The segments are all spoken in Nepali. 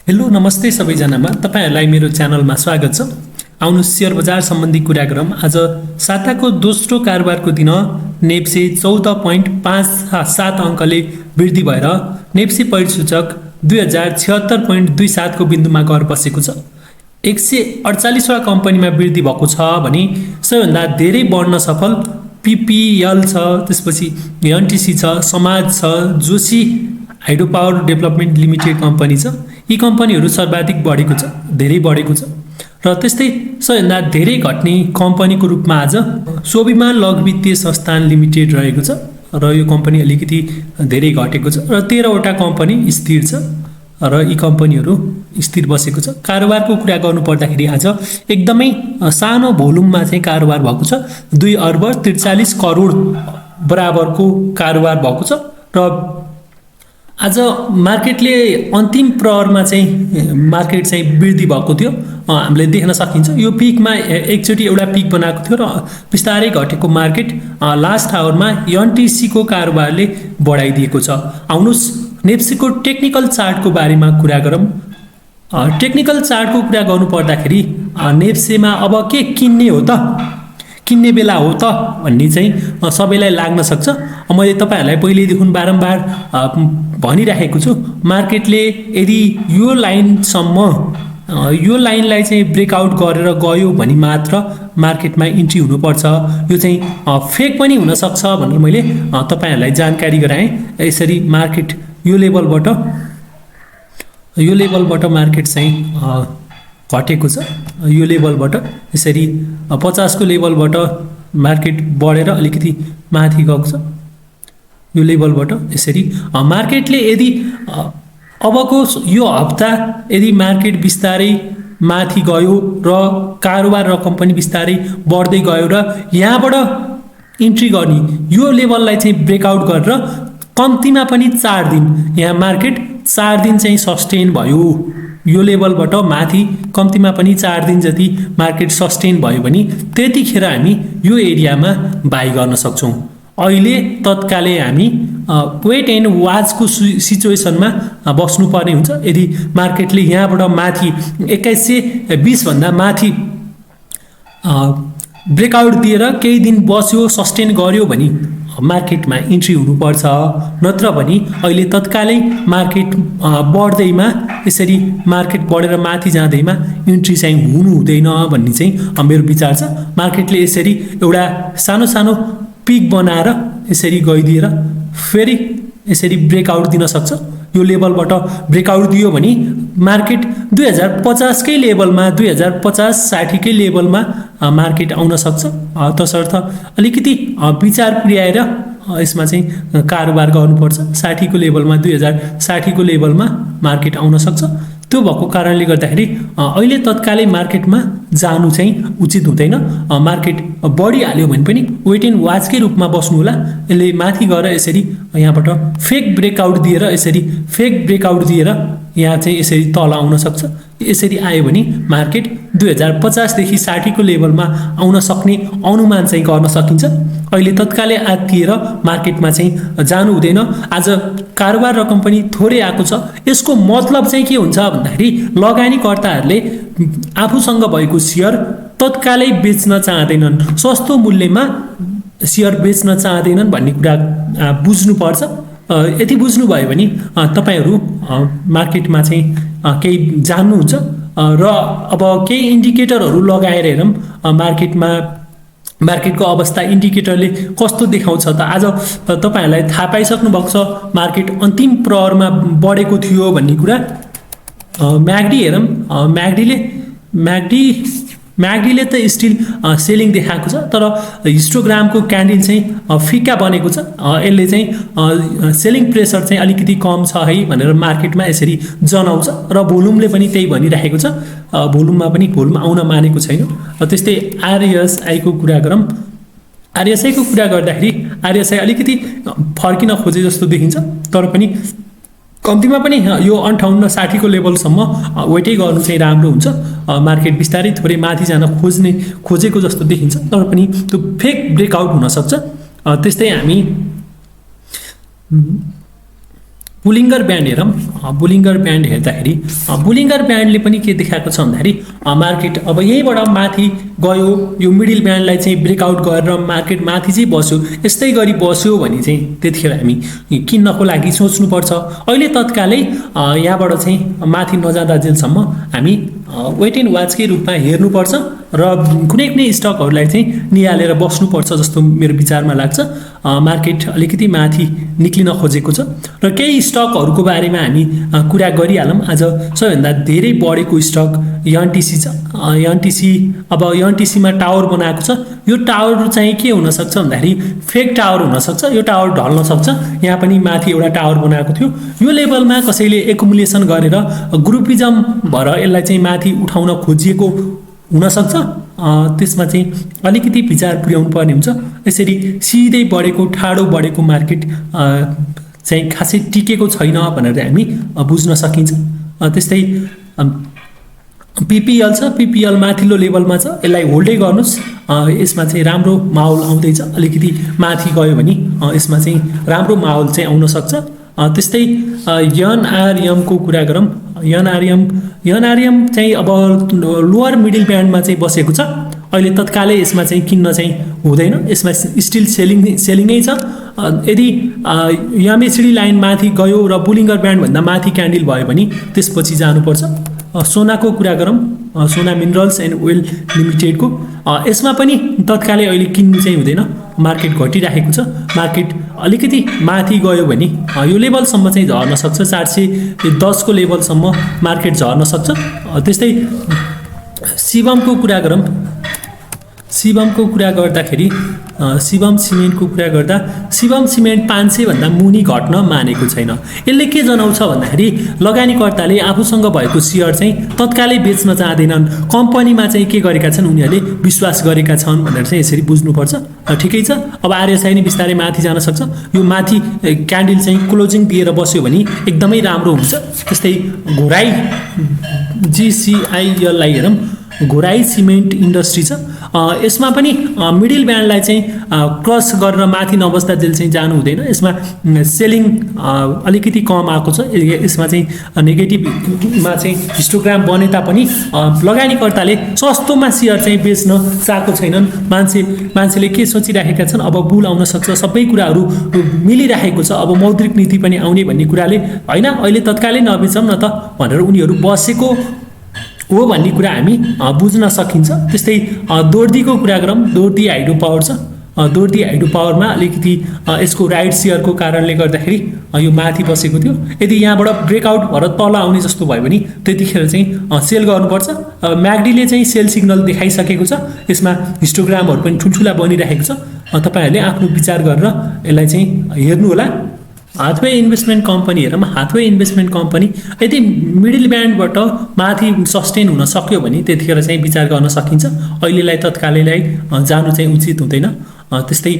हेलो नमस्ते सबैजनामा तपाईहरुलाई मेरो च्यानलमा स्वागत छ। आउनुस् शेयर बजार सम्बन्धी कुरा गरौँ। आज साताको दोस्रो कारोबारको दिन नेप्से 14.57 अङ्कले वृद्धि भएर नेप्से परिसूचक 2076.27 को बिन्दुमा गएर बसेको छ। 148 वटा कम्पनीमा वृद्धि भएको छ भने सबैभन्दा धेरै बढ्न सफल पीपीएल छ, त्यसपछि एनटीसी छ, समाज छ, Joshi hydro power development limited company छ। यी कम्पनीहरू सर्वाधिक बढेको छ, धेरै बढेको छ। र त्यस्तै सबैभन्दा धेरै घट्ने कम्पनीको रूपमा आज स्वाभिमान लघु वित्तीय संस्थान लिमिटेड रहेको छ र यो कम्पनी अलिकति धेरै घटेको छ र 13 वटा कम्पनी स्थिर छ र यी कम्पनीहरू स्थिर बसेको छ। कारोबारको कुरा गर्नु पर्दाखेरि आज एकदमै सानो भोल्युममा चाहिँ कारोबार भएको छ। 2 अर्ब 43 करोड बराबरको कारोबार भएको छ र आज मार्केटले अन्तिम प्रहरमा चाहिँ मार्केट चाहिँ वृद्धि भएको थियो, हामीले देख्न सकिन्छ। यो पिकमा एकचोटि एउटा पिक बनाएको थियो र बिस्तारै घटेको मार्केट लास्ट आवरमा एनटीसी को कारोबारले बढाइदिएको छ। आउनुस् नेप्सेको टेक्निकल चार्टको बारेमा कुरा गरौँ। टेक्निकल चार्टको कुरा गर्नु पर्दाखेरि नेप्सेमा अब के किन्ने हो त, किन्ने बेला हो त भन्ने चाहिँ सबैलाई लाग्न सक्छ। मैले तपाईहरुलाई पहिलेदेखि बारम्बार भनिराखेको छु, मार्केटले यदि यो लाइनलाई चाहिँ ब्रेकआउट गरेर गयो भने मात्र मार्केटमा इन्ट्री हुनुपर्छ। यो चाहिँ फेक पनि हुन सक्छ भनेर मैले तपाईहरुलाई जानकारी गराएँ। यसरी मार्केट यो लेभलबाट मार्केट चाहिँ घटेको छ। यो लेभलबाट यसरी 50 को लेभलबाट मार्केट बढेर अलिकति माथि गएको छ। यो लेभलबाट यसरी मार्केटले यदि अबको यो हप्ता यदि मार्केट बिस्तारै माथि गयो र कारोबार रकम पनि बिस्तारै बढ्दै गयो र यहाँबाट इन्ट्री गर्ने यो लेभललाई चाहिँ ब्रेकआउट गरेर कम्तीमा पनि 4 दिन यहाँ मार्केट 4 दिन चाहिँ सस्टेन भयो। यो लेभलबाट माथि कम्तीमा पनि 4 दिन जति मार्केट सस्टेन भयो भने त्यतिखेर हामी यो एरियामा बाई गर्न सक्छौँ। अहिले तत्कालै हामी वेट एन्ड वाचको सिचुएसनमा बस्नुपर्ने हुन्छ। यदि मार्केटले यहाँबाट माथि 2120 भन्दा माथि ब्रेकआउट दिएर केही दिन बस्यो, सस्टेन गर्यो भने मार्केटमा इन्ट्री हुनुपर्छ। नत्र भने अहिले तत्कालै मार्केट बढ्दैमा यसरी मार्केट बढेर माथि जाँदैमा इन्ट्री चाहिँ हुनु हुँदैन भन्ने चाहिँ मेरो विचार छ। मार्केटले यसरी एउटा सानो पिक बनाएर यसरी गइदिएर फेरि यसरी ब्रेकआउट दिन सक्छ। यो लेभलबाट ब्रेकआउट दियो भने मार्केट 2050 कै लेभलमा 2050-60 कै लेभलमा मार्केट आउन सक्छ। तसर्थ अलिकति विचार पुर्याएर यसमा चाहिँ कारोबार गर्नुपर्छ। 60 को लेभलमा 2060 को लेभलमा मार्केट आउन सक्छ। त्यो भएको कारणले गर्दाखेरि अहिले तत्कालै मार्केटमा जानु चाहिँ उचित हुँदैन। मार्केट बढिहाल्यो भने पनि वेट एन्ड वाचकै रूपमा बस्नु होला। यसले माथि गएर यसरी यहाँबाट फेक ब्रेकआउट दिएर यहाँ चाहिँ यसरी तल आउन सक्छ। यसरी आयो भने मार्केट 2050 देखि 60 को लेभलमा आउन सक्ने अनुमान चाहिँ गर्न सकिन्छ। अहिले तत्कालै आत्तिएर मार्केटमा चाहिँ जानु हुँदैन। आज कारोबार रकम पनि थोरै आएको छ। यसको मतलब चाहिँ के हुन्छ भन्दाखेरि लगानीकर्ताहरूले आफूसँग भएको शेयर तत्कालै बेच्न चाहँदैनन्, सस्तो मूल्यमा शेयर बेच्न चाहँदैनन् भन्ने कुरा बुझ्नुपर्छ। यति बुझ्नुभयो भने तपाईहरु मार्केटमा चाहिँ केही जान्नुहुन्छ र अब केही इन्डिकेटरहरू लगाएर हेरौँ मार्केटको अवस्था इन्डिकेटरले कस्तो देखाउँछ त। आज तपाईहरुलाई थाहा पाइसक्नु भएको छ मार्केट अन्तिम प्रहरमा बढेको थियो भन्ने कुरा। म्याग्डी हेरौँ, म्याग्डीले त स्टिल सेलिङ देखाएको छ, तर हिस्टोग्रामको क्यान्डल चाहिँ फिक्का बनेको छ। यसले चाहिँ सेलिङ प्रेसर चाहिँ अलिकति कम छ है भनेर मार्केटमा यसरी जनाउँछ र भोल्युमले पनि त्यही भनिरहेको छ। भोल्युम आउन मानेको छैन। त्यस्तै आरएसआईको कुरा गरौँ। आरएसआईको कुरा गर्दाखेरि आरएसआई अलिकति फर्किन खोजे जस्तो देखिन्छ, तर पनि कम्तीमा पनि यो 58-60 को लेभलसम्म वेटै गर्नु चाहिँ राम्रो हुन्छ। मार्केट बिस्तारै थोरै माथि जान खोजेको जस्तो देखिन्छ, तर पनि त्यो फेक ब्रेकआउट हुन सक्छ। त्यस्तै हामी बुलिङ्गर ब्यान्ड हेरौँ। बुलिङ्गर ब्यान्ड हेर्दाखेरि बुलिङ्गर ब्यान्डले पनि के देखाएको छ भन्दाखेरि मार्केट अब यहीँबाट माथि गयो, यो मिडल ब्यान्डलाई चाहिँ ब्रेकआउट गरेर मार्केट माथि चाहिँ बस्यो, यस्तै गरी बस्यो भने चाहिँ त्यतिखेर हामी किन्नको लागि सोच्नुपर्छ। अहिले तत्कालै यहाँबाट चाहिँ माथि नजाँदा जेलसम्म हामी वेट एन्ड वाचकै रूपमा हेर्नुपर्छ र कुनै कुनै स्टकहरूलाई चाहिँ निहालेर बस्नुपर्छ जस्तो मेरो विचारमा लाग्छ। मार्केट अलिकति माथि निक्लिन खोजेको छ र केही स्टकहरूको बारेमा हामी कुरा गरिहालौँ। आज सबैभन्दा धेरै बढेको स्टक एनटिसी छ। एनटिसी अब एनटिसीमा टावर बनाएको छ। यो टावर चाहिँ के हुनसक्छ भन्दाखेरि फेक टावर हुनसक्छ। यो टावर ढल्न सक्छ। यहाँ पनि माथि एउटा टावर बनाएको थियो। यो लेभलमा कसैले एकुमुलेसन गरेर ग्रुपिजम भएर यसलाई चाहिँ माथि उठाउन खोजिएको हुनसक्छ। त्यसमा चाहिँ अलिकति विचार पुर्याउनु पर्ने हुन्छ। यसरी सिधै बढेको ठाडो बढेको मार्केट चाहिँ खासै टिकेको छैन भनेर हामी बुझ्न सकिन्छ। त्यस्तै पिपिएल छ। पिपिएल माथिल्लो लेभलमा छ। यसलाई होल्डै गर्नुहोस्। यसमा चाहिँ राम्रो माहौल आउँदैछ। अलिकति माथि गयो भने यसमा चाहिँ राम्रो माहौल चाहिँ आउन सक्छ। त्यस्तै एनआरएमको कुरा गरौँ। एनआरएम चाहिँ अब लोअर मिडल ब्यान्डमा चाहिँ बसेको छ। अहिले तत्कालै यसमा चाहिँ किन्न चाहिँ हुँदैन। यसमा स्टिल सेलिङै छ। यदि एमएसडी लाइन माथि गयो र बुलिङ्गर ब्यान्डभन्दा माथि क्यान्डल भयो भने त्यसपछि जानुपर्छ। सोनाको कुरा गरौँ। सोना मिनरल्स एन्ड ओइल लिमिटेडको यसमा पनि तत्कालै अहिले किन्नु चाहिँ हुँदैन। मार्केट घटिरहेको छ। मार्केट अलिकति माथि गयो भने यो लेभलसम्म चाहिँ झर्न सक्छ। 410 को लेभलसम्म मार्केट झर्न सक्छ। त्यस्तै शिवमको कुरा गरौँ। शिवमको कुरा गर्दाखेरि शिवम सिमेन्टको कुरा गर्दा शिवम सिमेन्ट 500 भन्दा मुनि घट्न मानेको छैन। यसले के जनाउँछ भन्दाखेरि लगानीकर्ताले आफूसँग भएको सेयर चाहिँ तत्कालै बेच्न चाहँदैनन्। कम्पनीमा चाहिँ के गरेका छन्, उनीहरूले विश्वास गरेका छन् भनेर चाहिँ यसरी बुझ्नुपर्छ। ठिकै छ। अब आरएसआई नै बिस्तारै माथि जान सक्छ। यो माथि क्यान्डल चाहिँ क्लोजिङ दिएर बस्यो भने एकदमै राम्रो हुन्छ। त्यस्तै घोराई जिसिआइएललाई हेरौँ। घोराई सिमेन्ट इन्डस्ट्री छ। यसमा पनि मिडल ब्यान्डलाई चाहिँ क्रस गरेर माथि नबस्दा जेल चाहिँ जानु हुँदैन। यसमा सेलिङ अलिकति कम आएको छ। यसमा चाहिँ नेगेटिभमा चाहिँ हिस्टोग्राम बने तापनि लगानीकर्ताले सस्तोमा सेयर चाहिँ बेच्न चाहेको छैनन्। मान्छेले के सोचिराखेका छन्, अब बुल आउन सक्छ, सबै कुराहरू मिलिराखेको छ, अब मौद्रिक नीति पनि आउने भन्ने कुराले होइन अहिले तत्कालै नबेचौँ न त भनेर उनीहरू बसेको हो भन्ने कुरा हामी बुझ्न सकिन्छ। त्यस्तै दोर्दीको कुरा गरौँ। दोर्दी हाइड्रो पावर छ। दोर्दी हाइड्रो पावरमा अलिकति यसको राइट सेयरको कारणले गर्दाखेरि यो माथि बसेको थियो। यदि यहाँबाट ब्रेकआउट भएर तल आउने जस्तो भयो भने त्यतिखेर चाहिँ सेल गर्नुपर्छ। म्याग्डीले चाहिँ सेल सिग्नल देखाइसकेको छ। यसमा हिस्टोग्रामहरू पनि ठुल्ठुला बनिरहेको छ। तपाईँहरूले आफ्नो विचार गरेर यसलाई चाहिँ हेर्नु होला। हाथवे इन्भेस्टमेन्ट कम्पनी हेरौँ। हाथवे इन्भेस्टमेन्ट कम्पनी यदि मिडल ब्यान्डबाट माथि सस्टेन हुन सक्यो भने त्यतिखेर चाहिँ विचार गर्न सकिन्छ। अहिलेलाई तत्कालैलाई जानु चाहिँ उचित हुँदैन। त्यस्तै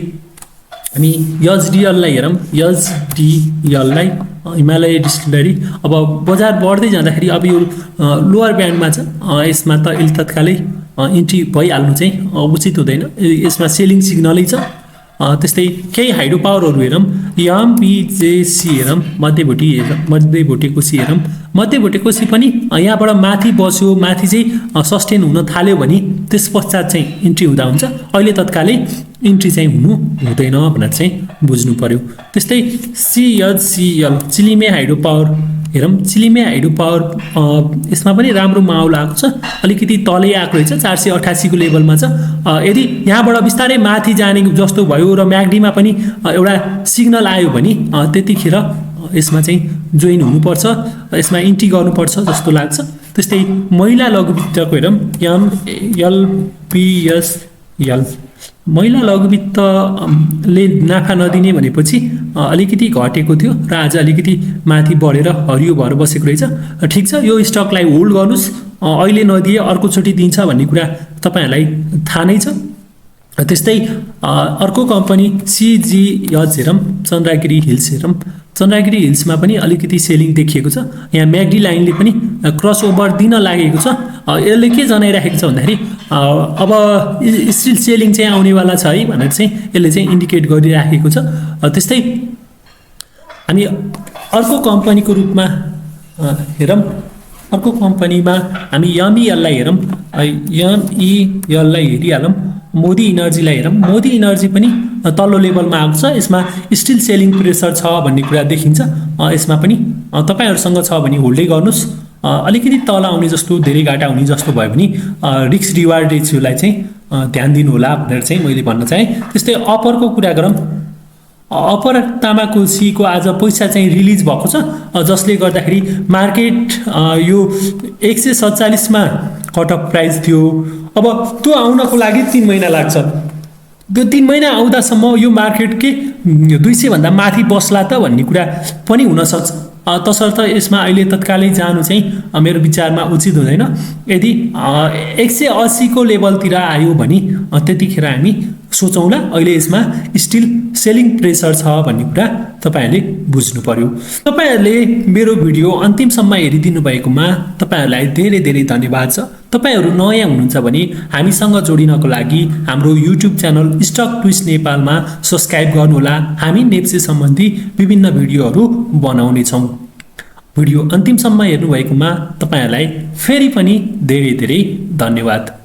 हामी एचडिएललाई हेरौँ। एचडिएललाई हिमालय डिस्टिलरी अब बजार बढ्दै जाँदाखेरि अब यो लोअर ब्यान्डमा छ। यसमा त यसले तत्कालै इन्ट्री भइहाल्नु चाहिँ उचित हुँदैन। यसमा सेलिङ सिग्नलै छ। त्यस्तै केही हाइड्रो पावरहरू हेरौँ। एमपिजेसी हेरौँ। मध्यभोटी हेरौँ। मध्यभोटे कोसी हेरौँ। मध्यभोटे कोसी पनि यहाँबाट माथि बस्यो, माथि चाहिँ सस्टेन हुन थाल्यो भने त्यस पश्चात चाहिँ इन्ट्री हुँदा हुन्छ। अहिले तत्कालै इन्ट्री चाहिँ हुनु हुँदैन भनेर चाहिँ बुझ्नु पर्यो। त्यस्तै सिएचसिएल चिलिमे हाइड्रो पावर हेरौँ। चिलिमे हाइड्रो पावर यसमा पनि राम्रो माहौल आएको छ। अलिकति तलै आएको रहेछ। 488 को लेभलमा छ। यदि यहाँबाट बिस्तारै माथि जाने जस्तो भयो र म्याग्डीमा पनि एउटा सिग्नल आयो भने त्यतिखेर यसमा चाहिँ जोइन हुनुपर्छ। यसमा इन्ट्री गर्नुपर्छ जस्तो लाग्छ। त्यस्तै महिला लघुवित्तको हेरौँ। एमएलपिएसएल महिला लघुवित्तले नाफा नदिने भनेपछि अलिकति घटेको थियो र आज अलिकति माथि बढेर हरियो भएर बसेको रहेछ। ठिक छ। यो स्टकलाई होल्ड गर्नुहोस्। अहिले नदिए अर्कोचोटि दिन्छ भन्ने कुरा तपाईँहरूलाई थाहा नै छ। त्यस्तै अर्को कम्पनी सिजिएच हेरौँ। चन्द्रगिरी हिल्स हेरौँ। चन्द्रगिरी हिल्समा पनि अलिकति सेलिङ देखिएको छ। यहाँ म्याग्डी लाइनले पनि क्रस ओभर दिन लागेको छ। यसले के जनाइराखेको छ भन्दाखेरि अब स्टिल सेलिङ चाहिँ आउनेवाला छ है भनेर चाहिँ यसले चाहिँ इन्डिकेट गरिराखेको छ। त्यस्तै हामी अर्को कम्पनीको रूपमा हेरौँ, अर्को कम्पनीमा हामी यमईएललाई हेरौँ, यमईएललाई हेरिहालौँ। मोदी इनर्जीलाई हेरौँ, मोदी इनर्जी पनि तल्लो लेभलमा आएको छ। यसमा स्टिल सेलिङ प्रेसर छ भन्ने कुरा देखिन्छ। यसमा पनि तपाईँहरूसँग छ भने होल्डै गर्नुहोस्। अलिकति तल आउने जस्तो, धेरै घाटा हुने जस्तो भयो भने रिस्क रिवार्ड रेसियोलाई चाहिँ ध्यान दिनु होला भनेर चाहिँ मैले भन्न चाहेँ। त्यस्तै अप्परको कुरा गरौँ, अप्पर तामाकोसीको आज पैसा चाहिँ रिलिज भएको छ, जसले गर्दाखेरि मार्केट यो 147 मा कट अफ प्राइस थियो। अब त्यो आउनको लागि 3 महिना लाग्छ। त्यो 3 महिना आउँदासम्म यो मार्केट के 200 भन्दा माथि बस्ला त भन्ने कुरा पनि हुनसक्छ। तसर्थ यसमा अहिले तत्कालै जानु चाहिँ मेरो विचारमा उचित हुँदैन। यदि 180 को लेभलतिर आयो भने त्यतिखेर हामी सोचौँला। अहिले यसमा स्टिल सेलिङ प्रेसर छ भन्ने कुरा तपाईहरूले बुझ्नु पर्यो। तपाईहरूले मेरो भिडियो अन्तिमसम्म हेरिदिनु भएकोमा तपाईहरूलाई धेरै धेरै धन्यवाद छ। तपाईहरू नयाँ हुनुहुन्छ भने हामीसँग जोडिनको लागि हाम्रो युट्युब च्यानल स्टक ट्विस्ट नेपालमा सब्स्क्राइब गर्नुहोला। हामी नेप्से सम्बन्धी विभिन्न भिडियोहरू बनाउनेछौँ। भिडियो अन्तिमसम्म हेर्नुभएकोमा तपाईहरूलाई फेरि पनि धेरै धेरै धन्यवाद।